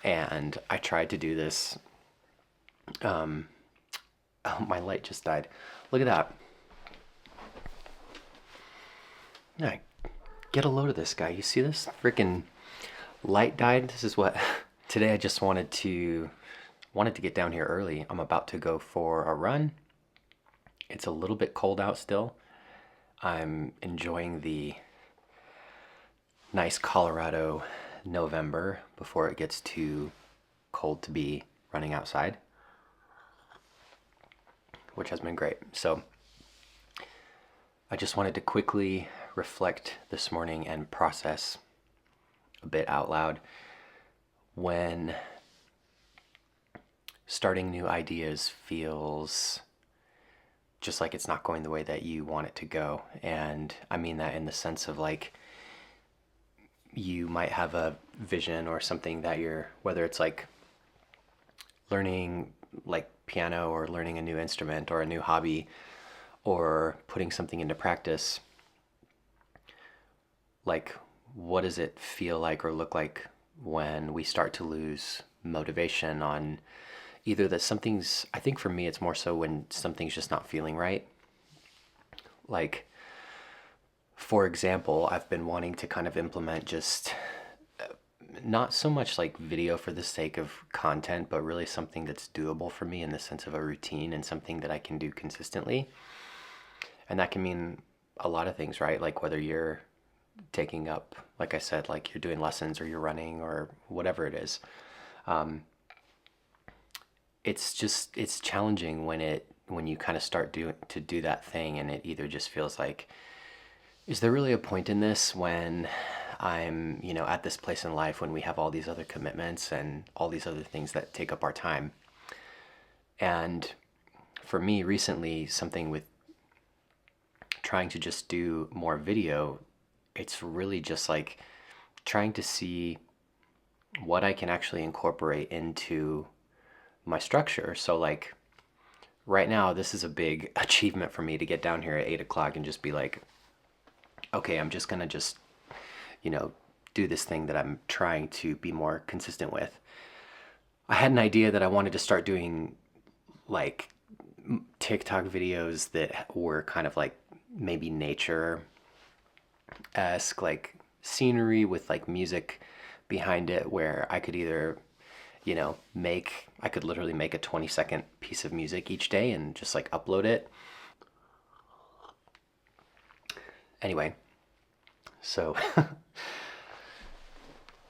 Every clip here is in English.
And I tried to do this. Um, oh, my light just died. Look at that. Yeah, get a load of this guy. You see this? Freaking light died. This is what today I just wanted to get down here early. I'm about to go for a run. It's a little bit cold out still. I'm enjoying the nice Colorado November before it gets too cold to be running outside, which has been great. So I just wanted to quickly reflect this morning and process a bit out loud when starting new ideas feels just like it's not going the way that you want it to go. And I mean that in the sense of like you might have a vision or something that whether it's like learning like piano or learning a new instrument or a new hobby or putting something into practice, like what does it feel like or look like when we start to lose motivation on either that something's, I think for me it's more so when something's just not feeling right. Like, for example, I've been wanting to kind of implement just not so much like video for the sake of content, but really something that's doable for me in the sense of a routine and something that I can do consistently. And that can mean a lot of things, right? Like whether you're taking up, like I said, like you're doing lessons or you're running or whatever it is. It's challenging when you kind of start to do that thing and it either just feels like, is there really a point in this when I'm, at this place in life when we have all these other commitments and all these other things that take up our time? And for me recently, something with trying to just do more video, it's really just like trying to see what I can actually incorporate into my structure. So like right now, this is a big achievement for me to get down here at 8 o'clock and just be like, okay, I'm just gonna do this thing that I'm trying to be more consistent with. I had an idea that I wanted to start doing like TikTok videos that were kind of like maybe nature-esque, like scenery with like music behind it, where I could either, I could literally make a 20-second piece of music each day and just like upload it. Anyway, so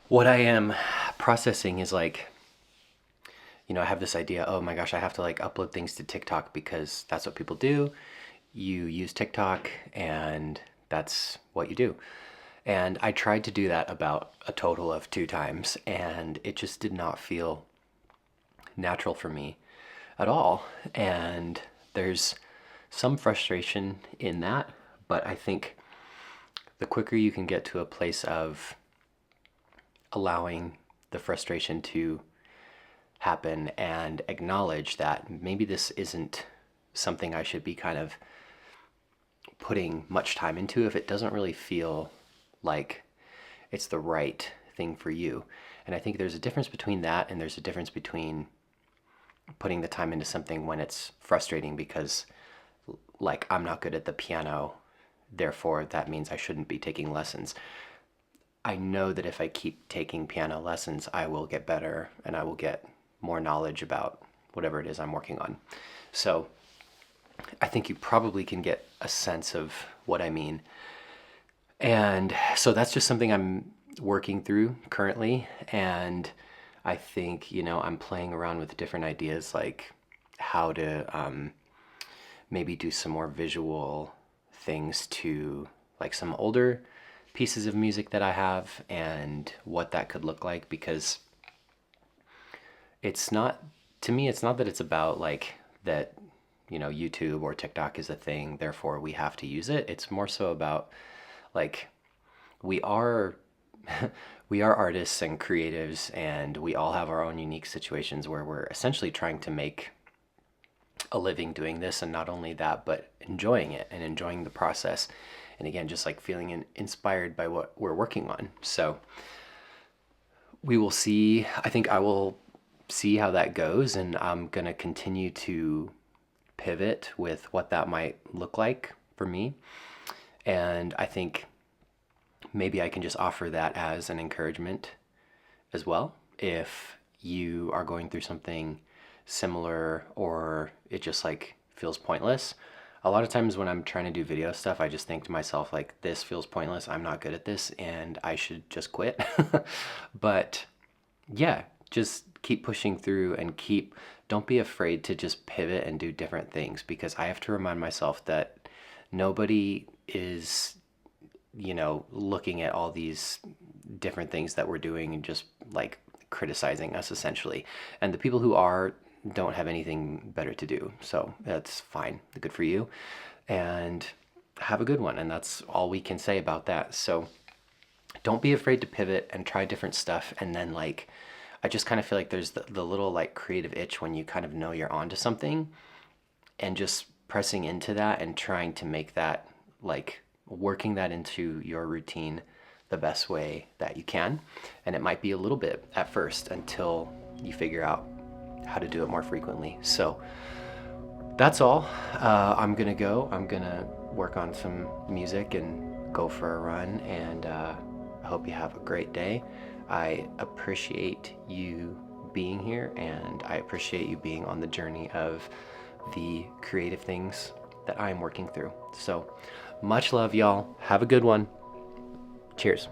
what I am processing is like, I have this idea, oh my gosh, I have to like upload things to TikTok because that's what people do. You use TikTok and that's what you do. And I tried to do that about a total of 2 times and it just did not feel natural for me at all. And there's some frustration in that, but I think the quicker you can get to a place of allowing the frustration to happen and acknowledge that maybe this isn't something I should be kind of putting much time into if it doesn't really feel like it's the right thing for you. And I think there's a difference between that and there's a difference between putting the time into something when it's frustrating because like I'm not good at the piano, therefore that means I shouldn't be taking lessons. I know that if I keep taking piano lessons, I will get better and I will get more knowledge about whatever it is I'm working on. So I think you probably can get a sense of what I mean. And so that's just something I'm working through currently. And I think, I'm playing around with different ideas like how to maybe do some more visual things to like some older pieces of music that I have and what that could look like, because it's not, to me, it's not that it's about like that, YouTube or TikTok is a thing, therefore we have to use it. It's more so about like we are we are artists and creatives and we all have our own unique situations where we're essentially trying to make a living doing this, and not only that, but enjoying it and enjoying the process. And again, just like feeling inspired by what we're working on. So we will see. I think I will see how that goes, and I'm going to continue to pivot with what that might look like for me. And I think maybe I can just offer that as an encouragement as well. If you are going through something similar or it just like feels pointless, a lot of times when I'm trying to do video stuff, I just think to myself, like, this feels pointless. I'm not good at this and I should just quit. But yeah, just keep pushing through and don't be afraid to just pivot and do different things, because I have to remind myself that nobody is, looking at all these different things that we're doing and just like criticizing us essentially. And the people who are don't have anything better to do. So that's fine. Good for you. And have a good one. And that's all we can say about that. So don't be afraid to pivot and try different stuff. And then like, I just kind of feel like there's the little like creative itch when you kind of know you're onto something, and just pressing into that and trying to make that, like, working that into your routine the best way that you can. And it might be a little bit at first until you figure out how to do it more frequently. So that's all. I'm gonna work on some music and go for a run, and I hope you have a great day. I appreciate you being here, and I appreciate you being on the journey of the creative things that I'm working through. So much love, y'all. Have a good one. Cheers.